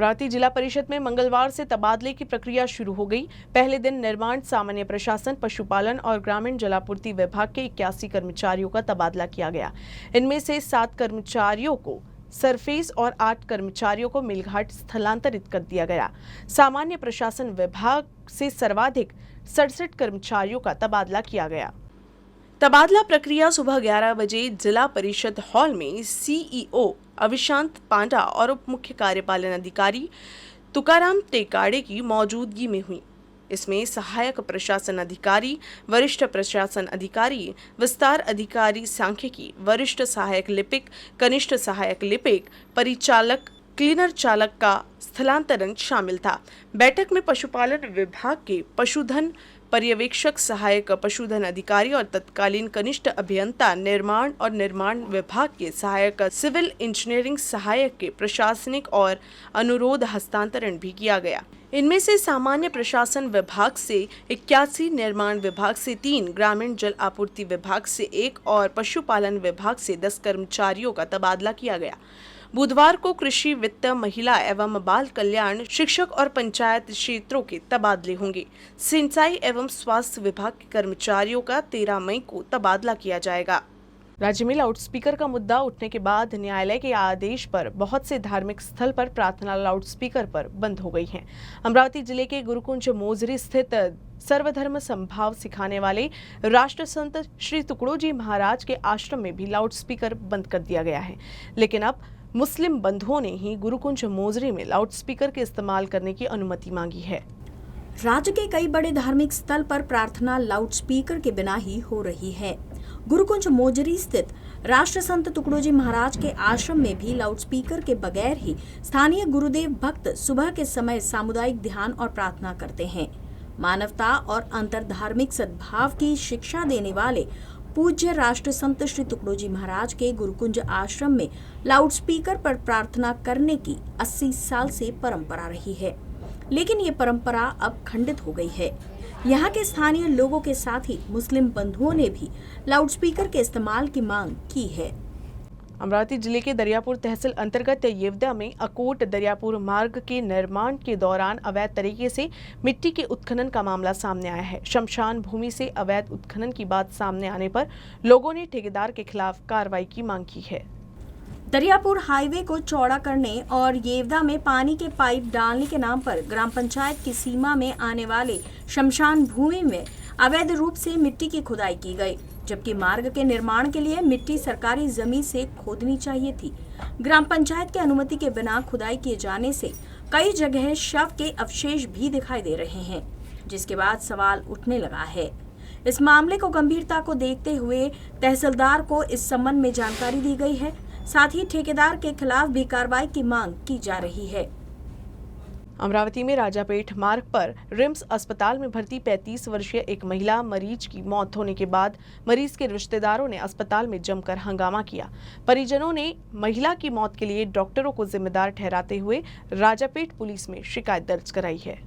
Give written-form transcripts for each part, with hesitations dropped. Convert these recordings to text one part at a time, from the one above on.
अमरावती जिला परिषद में मंगलवार से तबादले की प्रक्रिया शुरू हो गई। पहले दिन निर्माण, सामान्य प्रशासन, पशुपालन और ग्रामीण जलापूर्ति विभाग के 81 कर्मचारियों का तबादला किया गया। इनमें से 7 कर्मचारियों को सरफेस और 8 कर्मचारियों को मिलघाट स्थलांतरित कर दिया गया। सामान्य प्रशासन विभाग से सर्वाधिक 67 कर्मचारियों का तबादला किया गया। तबादला प्रक्रिया सुबह 11 बजे जिला परिषद हॉल में सीईओ अविशांत पांडा और उप मुख्य कार्यपालन अधिकारी तुकाराम टेकाड़े की मौजूदगी में हुई। इसमें सहायक प्रशासन अधिकारी, वरिष्ठ प्रशासन अधिकारी, विस्तार अधिकारी सांख्यिकी, वरिष्ठ सहायक लिपिक, कनिष्ठ सहायक लिपिक, परिचालक, क्लीनर चालक का स्थलांतरण शामिल था। बैठक में पशुपालन विभाग के पशुधन पर्यवेक्षक, सहायक पशुधन अधिकारी और तत्कालीन कनिष्ठ अभियंता, निर्माण और निर्माण विभाग के सहायक, सिविल इंजीनियरिंग सहायक के प्रशासनिक और अनुरोध हस्तांतरण भी किया गया। इनमें से सामान्य प्रशासन विभाग से 81, निर्माण विभाग से 3, ग्रामीण जल आपूर्ति विभाग से 1 और पशुपालन विभाग से 10 कर्मचारियों का तबादला किया गया। बुधवार को कृषि, वित्त, महिला एवं बाल कल्याण, शिक्षक और पंचायत क्षेत्रों के तबादले होंगे। सिंचाई एवं स्वास्थ्य विभाग के कर्मचारियों का 13 मई को तबादला किया जाएगा। राज्य में लाउडस्पीकर का मुद्दा उठने के बाद न्यायालय के आदेश पर बहुत से धार्मिक स्थल पर प्रार्थना लाउडस्पीकर पर बंद हो गई हैं। अमरावती जिले के गुरुकुंज मोजरी स्थित सर्वधर्म संभाव सिखाने वाले राष्ट्र संत श्री तुकडोजी महाराज के आश्रम में भी लाउडस्पीकर बंद कर दिया गया है। लेकिन अब मुस्लिम बंधुओं ने ही गुरुकुंज मोजरी में लाउडस्पीकर के इस्तेमाल करने की अनुमति मांगी है। राज्य के कई बड़े धार्मिक स्थल पर प्रार्थना लाउडस्पीकर के बिना ही हो रही है। गुरुकुंज मोजरी स्थित राष्ट्र संत तुकडोजी महाराज के आश्रम में भी लाउडस्पीकर के बगैर ही स्थानीय गुरुदेव भक्त सुबह के समय सामुदायिक ध्यान और प्रार्थना करते हैं। मानवता और अंतरधार्मिक सद्भाव की शिक्षा देने वाले पूज्य राष्ट्र संत श्री तुकडोजी महाराज के गुरुकुंज आश्रम में लाउडस्पीकर पर प्रार्थना करने की 80 साल से परंपरा रही है, लेकिन ये परंपरा अब खंडित हो गई है। यहाँ के स्थानीय लोगों के साथ ही मुस्लिम बंधुओं ने भी लाउडस्पीकर के इस्तेमाल की मांग की है। अमरावती जिले के दरियापुर तहसील अंतर्गत येवदा में अकोट दरियापुर मार्ग के निर्माण के दौरान अवैध तरीके से मिट्टी के उत्खनन का मामला सामने आया है। शमशान भूमि से अवैध उत्खनन की बात सामने आने पर लोगों ने ठेकेदार के खिलाफ कार्रवाई की मांग की है। दरियापुर हाईवे को चौड़ा करने और येवदा में पानी के पाइप डालने के नाम पर ग्राम पंचायत की सीमा में आने वाले शमशान भूमि में अवैध रूप से मिट्टी की खुदाई की गई, जबकि मार्ग के निर्माण के लिए मिट्टी सरकारी जमीन से खोदनी चाहिए थी। ग्राम पंचायत की अनुमति के बिना खुदाई किए जाने से कई जगह शव के अवशेष भी दिखाई दे रहे हैं, जिसके बाद सवाल उठने लगा है। इस मामले को गंभीरता को देखते हुए तहसीलदार को इस संबंध में जानकारी दी गई है। साथ ही ठेकेदार के खिलाफ भी कार्रवाई की मांग की जा रही है। अमरावती में राजापेट मार्ग पर रिम्स अस्पताल में भर्ती 35 वर्षीय एक महिला मरीज की मौत होने के बाद मरीज के रिश्तेदारों ने अस्पताल में जमकर हंगामा किया। परिजनों ने महिला की मौत के लिए डॉक्टरों को जिम्मेदार ठहराते हुए राजापेट पुलिस में शिकायत दर्ज कराई है।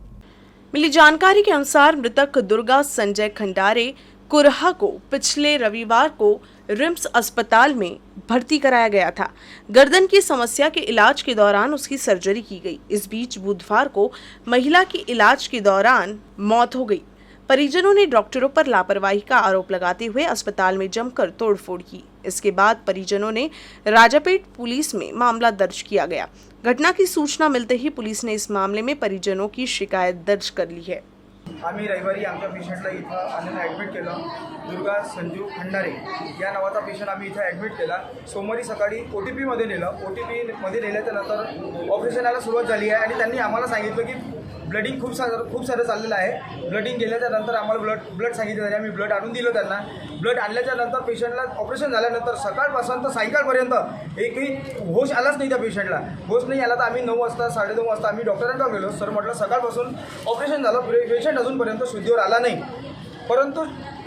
मिली जानकारी के अनुसार मृतक दुर्गा संजय खंडारे कुरहा को पिछले रविवार को रिम्स अस्पताल में भर्ती कराया गया था। गर्दन की समस्या के इलाज के दौरान उसकी सर्जरी की गई। इस बीच बुधवार को महिला की इलाज के दौरान मौत हो गई। परिजनों ने डॉक्टरों पर लापरवाही का आरोप लगाते हुए अस्पताल में जमकर तोड़फोड़ की। इसके बाद परिजनों ने राजापेट पुलिस में मामला दर्ज किया गया। घटना की सूचना मिलते ही पुलिस ने इस मामले में परिजनों की शिकायत दर्ज कर ली है। आम्ही रविवारी आमच्या पेशंटला इथं आणून ॲडमिट केलं। दुर्गा संजू खंडारे या नावाचा पेशंट आम्ही इथं ॲडमिट केला। सोमवारी सकाळी OTPमध्ये नेलं। OTPमध्ये नेल्याच्या नंतर ऑपरेशनाला सुरुवात झाली आहे आणि त्यांनी आम्हाला सांगितलं की ब्लडिंग खूप सारं चाललेलं आहे। ब्लडिंग गेल्याच्या नंतर आम्हाला ब्लड सांगितलं तरी आम्ही ब्लड आणून दिलं त्यांना। ब्लड आणल्याच्या नंतर पेशंटला ऑपरेशन झाल्यानंतर सकाळपासून तर सायंकाळपर्यंत एकही होश आलाच नाही त्या पेशंटला। होश नाही आला तर आम्ही 9 वाजता 9:30 वाजता आम्ही डॉक्टरांकडे गेलो। सर म्हटलं सकाळपासून ऑपरेशन झालं, पेशंट अजूनपर्यंत शुद्धीवर आला नाही। परंतु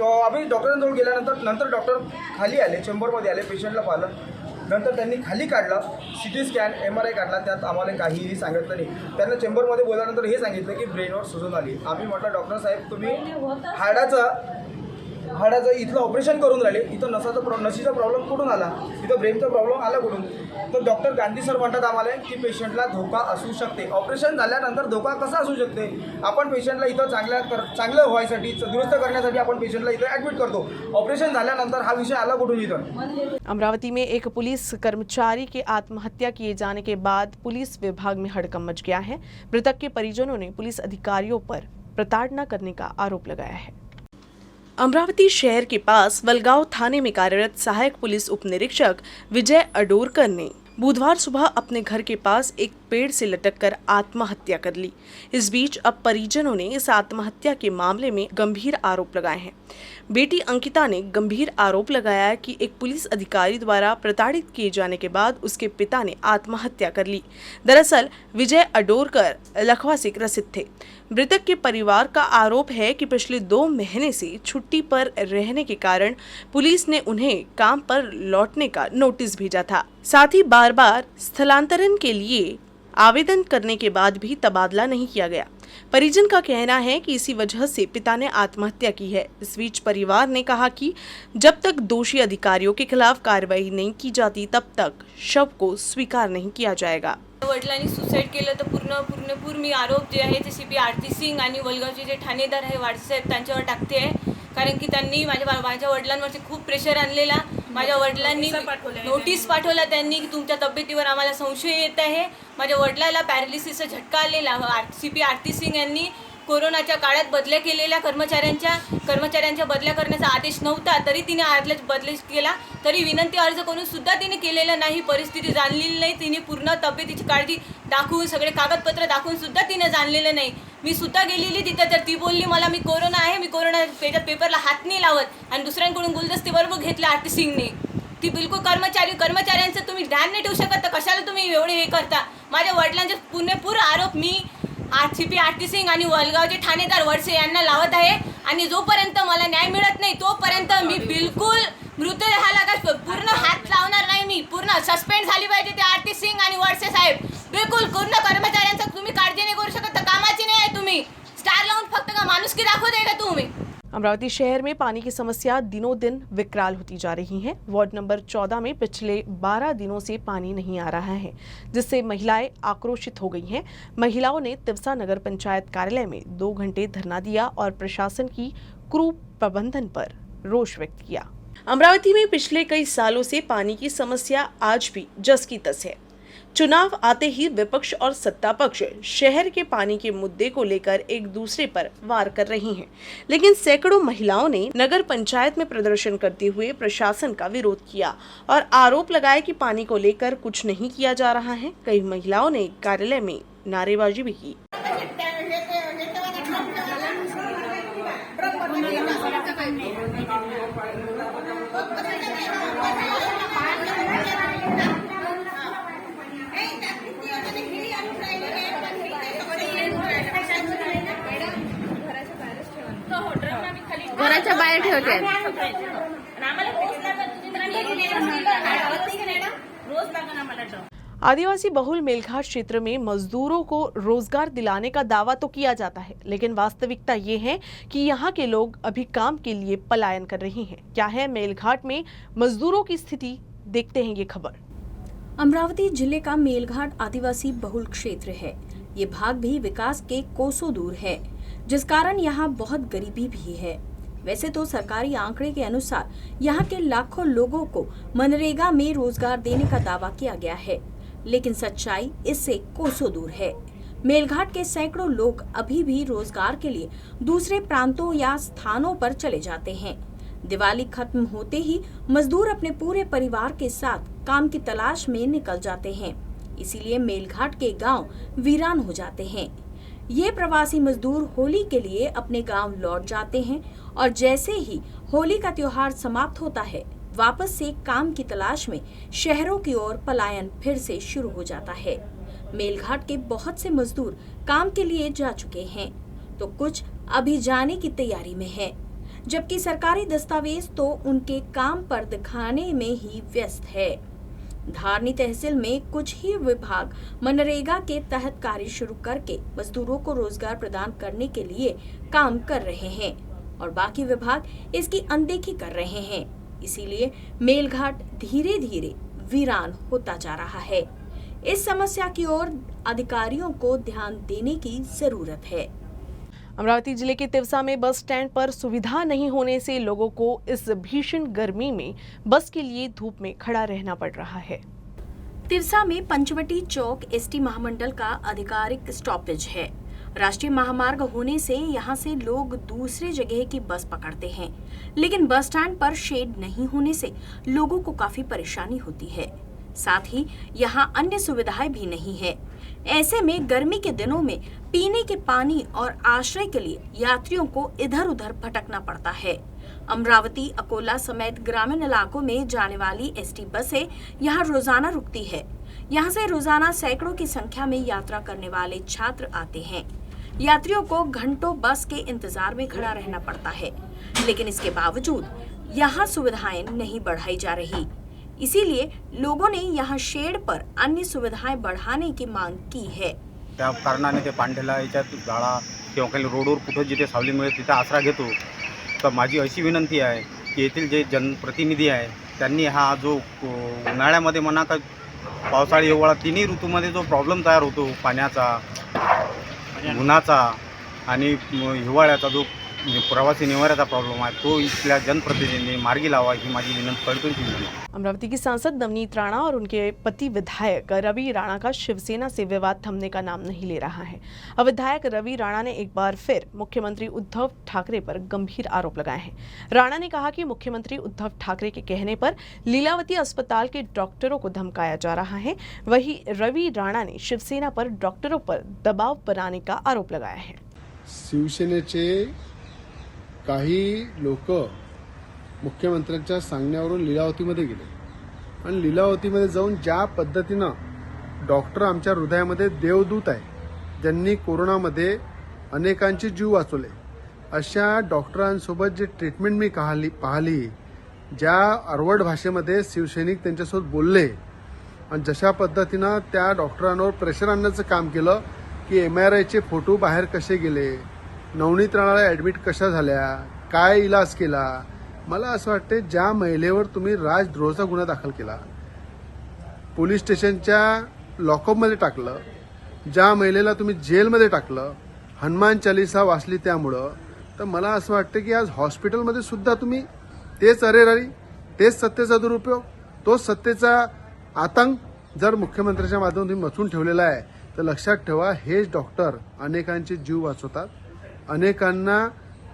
आम्ही डॉक्टरांजवळ गेल्यानंतर डॉक्टर खाली आले, चेंबरमध्ये आले, पेशंटला पाहिलं। नंतर त्यांनी खाली काढला, CT स्कॅन, MRI काढला, त्यात आम्हाला काहीही सांगितलं नाही। त्यांना चेंबरमध्ये बोलल्यानंतर हे सांगितलं की ब्रेनवर सुजून आली। आम्ही म्हटलं डॉक्टर साहेब तुम्ही हाडाचं इथलं ऑपरेशन करून राहिले, इथं नशीचा प्रॉब्लेम कुठून आला, इथं ब्रेनचा प्रॉब्लेम आला कुठून. तर डॉक्टर गांधी सर म्हणतात आम्हाला की पेशंटला धोका असू शकते. ऑपरेशन झाल्यानंतर धोका कसा असू शकते? आपण पेशंटला इथं चांगलं व्हायसाठी, दुरुस्त करण्यासाठी आपण पेशंटला इथं ॲडमिट करतो. ऑपरेशन झाल्यानंतर हा विषय आला कुठून इथं? अमरावती में एक पुलिस कर्मचारी के आत्महत्या किए जाने के बाद पुलिस विभाग में हड़कंप मच गया है. मृतक के परिजनों ने पुलिस अधिकारियों पर प्रताड़ना करने का आरोप लगाया है. अमरावती शहर के पास वलगांव थाने में कार्यरत सहायक पुलिस उप निरीक्षक विजय अडोरकर ने बुधवार सुबह अपने घर के पास एक पेड़ से लटककर आत्महत्या कर ली. इस बीच अब परिजनों ने इस आत्महत्या के मामले में गंभीर आरोप लगाए हैं. बेटी अंकिता ने गंभीर आरोप लगाया कि एक पुलिस अधिकारी द्वारा प्रताड़ित किए जाने के बाद उसके पिता ने आत्महत्या कर ली. दरअसल विजय अडोरकर लखवा से ग्रसित थे. मृतक के परिवार का आरोप है कि पिछले 2 महीने से छुट्टी पर रहने के कारण पुलिस ने उन्हें काम पर लौटने का नोटिस भेजा था. साथ ही बार बार स्थलांतरण के लिए आवेदन करने के बाद भी तबादला नहीं किया गया. परिजन का कहना है कि इसी वजह से पिता ने आत्महत्या की है. इस बीच परिवार ने कहा कि जब तक दोषी अधिकारियों के खिलाफ कार्रवाई नहीं की जाती तब तक शव को स्वीकार नहीं किया जाएगा. वडिलांनी सुसाईड केलं तर पूर्ण मी आरोप जे आहे ते CP आरती सिंग आणि वलगावचे जे ठाणेदार आहे वाडसे साहेब त्यांच्यावर टाकते आहे. कारण की त्यांनी माझ्या वडिलांवरती खूप प्रेशर आणलेला. माझ्या वडिलांनी नोटीस पाठवला त्यांनी की तुमच्या तब्येतीवर आम्हाला संशय येत आहे. माझ्या वडिलाला पॅरालिसिसचा झटका आलेला. CP आरती सिंग यांनी कोरोनाच्या काळात बदल्या केलेल्या कर्मचाऱ्यांच्या बदल्या करण्याचा आदेश नव्हता, तरी तिने आदल्या बदली केला. तरी विनंती अर्ज करून सुद्धा तिने केलेला नाही. परिस्थिती जाणलेली नाही. तिने पूर्ण तब्येतीची काळजी दाखवून सगळे कागदपत्र दाखवून सुद्धा तिने जाणलेलं नाही. मी सुद्धा गेलेली तिथं, तर ती बोलली मला मी कोरोना आहे, मी कोरोना पेपरला हात नाही लावत. आणि दुसऱ्यांकडून गुलदस्तीवर घेतलं आरती सिंगने. ती बिलकुल कर्मचाऱ्यांचं तुम्ही ध्यान नाही ठेवू शकत, तर कशाला तुम्ही एवढे हे करता? माझ्या वडिलांचे पूर्ण आरोप मी CP आरती सिंग आणि वलगावचे ठाणेदार वडसे यांना लावत आहे. आणि जोपर्यंत मला न्याय मिळत नाही तोपर्यंत मी बिलकुल मृतदेहाला का पूर्ण हात लावणार नाही. मी पूर्ण सस्पेंड झाली पाहिजे ते आरती सिंग आणि वडसे साहेब. बिलकुल पूर्ण कर्मचाऱ्यांचं तुम्ही काळजी नाही करू शकत, तर कामाची नाही आहे तुम्ही. स्टार लावून फक्त का माणुसकी दाखवते का तुम्ही? अमरावती शहर में पानी की समस्या दिनों दिन विकराल होती जा रही है. वार्ड नंबर 14 में पिछले 12 दिनों से पानी नहीं आ रहा है, जिससे महिलाएं आक्रोशित हो गई हैं. महिलाओं ने तिवसा नगर पंचायत कार्यालय में 2 घंटे धरना दिया और प्रशासन की क्रूर प्रबंधन पर रोष व्यक्त किया. अमरावती में पिछले कई सालों से पानी की समस्या आज भी जस की तस है. चुनाव आते ही विपक्ष और सत्ता पक्ष शहर के पानी के मुद्दे को लेकर एक दूसरे पर वार कर रही हैं, लेकिन सैकड़ों महिलाओं ने नगर पंचायत में प्रदर्शन करते हुए प्रशासन का विरोध किया और आरोप लगाया कि पानी को लेकर कुछ नहीं किया जा रहा है. कई महिलाओं ने कार्यालय में नारेबाजी भी की. घराच्या बाहेर ठेवते. आदिवासी बहुल मेलघाट क्षेत्र में मजदूरों को रोजगार दिलाने का दावा तो किया जाता है, लेकिन वास्तविकता ये है कि यहाँ के लोग अभी काम के लिए पलायन कर रहे हैं. क्या है मेलघाट में मजदूरों की स्थिति, देखते हैं ये खबर. अमरावती जिले का मेलघाट आदिवासी बहुल क्षेत्र है. ये भाग भी विकास के कोसों दूर है, जिस कारण यहाँ बहुत गरीबी भी है. वैसे तो सरकारी आंकड़े के अनुसार यहाँ के लाखों लोगों को मनरेगा में रोजगार देने का दावा किया गया है, लेकिन सच्चाई इससे कोसों दूर है. मेलघाट के सैकड़ों लोग अभी भी रोजगार के लिए दूसरे प्रांतों या स्थानों पर चले जाते हैं. दिवाली खत्म होते ही मजदूर अपने पूरे परिवार के साथ काम की तलाश में निकल जाते हैं. इसीलिए मेलघाट के गांव वीरान हो जाते हैं. ये प्रवासी मजदूर होली के लिए अपने गांव लौट जाते हैं और जैसे ही होली का त्योहार समाप्त होता है, वापस से काम की तलाश में शहरों की ओर पलायन फिर से शुरू हो जाता है. मेलघाट के बहुत से मजदूर काम के लिए जा चुके हैं, तो कुछ अभी जाने की तैयारी में हैं, जबकि सरकारी दस्तावेज तो उनके काम पर दिखाने में ही व्यस्त है. धारनी तहसील में कुछ ही विभाग मनरेगा के तहत कार्य शुरू करके मजदूरों को रोजगार प्रदान करने के लिए काम कर रहे हैं. और बाकी विभाग इसकी अनदेखी कर रहे हैं। इसीलिए मेलघाट धीरे धीरे वीरान होता जा रहा है। इस समस्या की ओर अधिकारियों को ध्यान देने की जरूरत है। अमरावती जिले के तिवसा में बस स्टैंड पर सुविधा नहीं होने से लोगों को इस भीषण गर्मी में बस के लिए धूप में खड़ा रहना पड़ रहा है। तिवसा में पंचवटी चौक एसटी महामंडल का आधिकारिक स्टॉपेज है। राष्ट्रीय महामार्ग होने से यहां से लोग दूसरे जगह की बस पकड़ते हैं, लेकिन बस स्टैंड पर शेड नहीं होने से लोगों को काफी परेशानी होती है। साथ ही यहां अन्य सुविधाएं भी नहीं है। ऐसे में गर्मी के दिनों में पीने के पानी और आश्रय के लिए यात्रियों को इधर उधर भटकना पड़ता है। अमरावती, अकोला समेत ग्रामीण इलाकों में जाने वाली एसटी बसें यहां रोजाना रुकती है। यहां से रोजाना सैकड़ों की संख्या में यात्रा करने वाले छात्र आते हैं। यात्रियों को घंटों बस के इंतजार में खड़ा रहना पड़ता है, लेकिन इसके बावजूद यहां सुविधाएं नहीं बढ़ाई जा रही। इसीलिए लोगों ने यहां शेड पर अन्य सुविधाएं बढ़ाने की मांग की है। त्या कारणाने ते पांढऱ्याला याच्यात गाळा किंवा काही रोडवर कुठं जिथे सावली मिळेल तिथे आसरा घेतो। तर माझी अशी विनंती आहे की येथील जे जनप्रतिनिधी आहे त्यांनी हा जो उन्हाळ्यामध्ये म्हणा का पावसाळी हिवाळा तिन्ही ऋतूमध्ये जो प्रॉब्लेम तयार होतो पाण्याचा, उन्हाचा आणि हिवाळ्याचा जो प्रवासी निवाऱ्याचा प्रॉब्लेम आहे तो इथल्या जनप्रतिनिधींनी मार्गी लावा ही माझी विनंती करतो। अमरावती की सांसद नवनीत राणा और उनके पति विधायक रवि राणा का शिवसेना से विवाद थमने का नाम नहीं ले रहा है। अब विधायक रवि राणा ने एक बार फिर मुख्यमंत्री उद्धव ठाकरे पर गंभीर आरोप लगाए हैं। राणा ने कहा कि मुख्यमंत्री उद्धव ठाकरे के कहने पर लीलावती अस्पताल के डॉक्टरों को धमकाया जा रहा है। वहीं रवि राणा ने शिवसेना पर डॉक्टरों पर दबाव बनाने का आरोप लगाया है। शिवसेनेचे काही लोक मुख्यमंत्र्यांच्या सांगण्यावरून लीलावतीमध्ये गेले आणि लीलावतीमध्ये जाऊन ज्या पद्धतीनं डॉक्टर आमच्या हृदयामध्ये देवदूत आहे, ज्यांनी कोरोनामध्ये अनेकांचे जीव वाचवले, अशा डॉक्टरांसोबत जे ट्रीटमेंट मी पाहिली, ज्या अरवड भाषेमध्ये शिवसैनिक त्यांच्यासोबत बोलले आणि जशा पद्धतीनं त्या डॉक्टरांवर प्रेशर आणण्याचं काम केलं की MRIचे फोटो बाहेर कसे गेले, नवनीत राणाला ॲडमिट कशा झाल्या, काय इलाज केला, मला असं वाटते ज्या महिलेवर तुम्ही राजद्रोहाचा गुन्हा दाखल केला, पोलीस स्टेशनच्या लॉकअपमध्ये टाकलं, ज्या महिलेला तुम्ही जेलमध्ये टाकलं, हनुमान चालीसा वाचली त्यामुळं, तर मला असं वाटतं की आज हॉस्पिटलमध्ये सुद्धा तुम्ही तेच अरेरारी, तेच सत्तेचा दुरुपयोग, तोच सत्तेचा आतंक जर मुख्यमंत्र्यांच्या माध्यमातून तुम्ही मचून ठेवलेला आहे, तर लक्षात ठेवा हेच डॉक्टर अनेकांचे जीव वाचवतात, अनेकांना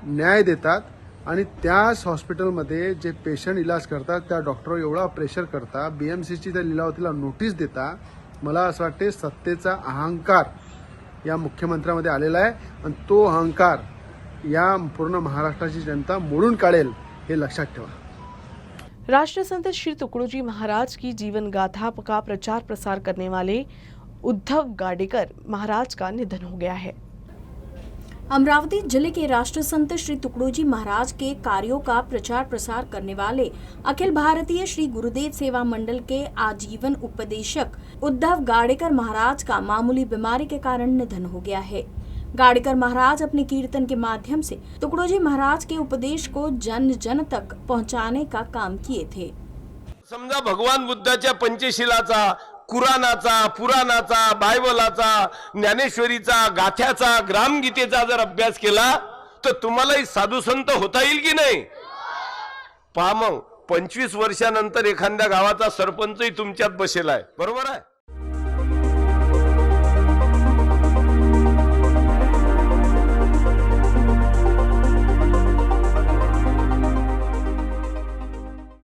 न्याय देतात आणि त्याच हॉस्पिटलमध्ये जे पेशंट इलाज करतात त्या डॉक्टरवर एवढा प्रेशर करता, BMCची त्या लीलावतीला नोटीस देता, मला असं वाटते सत्तेचा अहंकार या मुख्यमंत्र्यामध्ये आलेला आहे आणि तो अहंकार या पूर्ण महाराष्ट्राची जनता मोडून काढेल हे लक्षात ठेवा। राष्ट्रसंत श्री तुकडोजी महाराज की जीवन गाथा का प्रचार प्रसार करने वाले उद्धव गाडेकर महाराज का निधन हो गया है। अमरावती जिले के राष्ट्रसंत श्री तुकडोजी महाराज के कार्यों का प्रचार प्रसार करने वाले अखिल भारतीय श्री गुरुदेव सेवा मंडल के आजीवन उपदेशक उद्धव गाडेकर महाराज का मामूली बीमारी के कारण निधन हो गया है। गाडेकर महाराज अपने कीर्तन के माध्यम से तुकडोजी महाराज के उपदेश को जन जन तक पहुंचाने का काम किए थे। समजा भगवान बुद्धाच्या पंचशिलाचा, कुराणाचा, पुराणाचा, बायबलाचा, ज्ञानेश्वरीचा, गाथ्याचा, ग्रामगीतेचा जर अभ्यास केला तर तुम्हालाही साधू संत होता येईल की नाही? पहा मग 25 वर्षानंतर एखाद्या गावाचा सरपंचही तुमच्यात बसेला आहे, बरोबर आहे?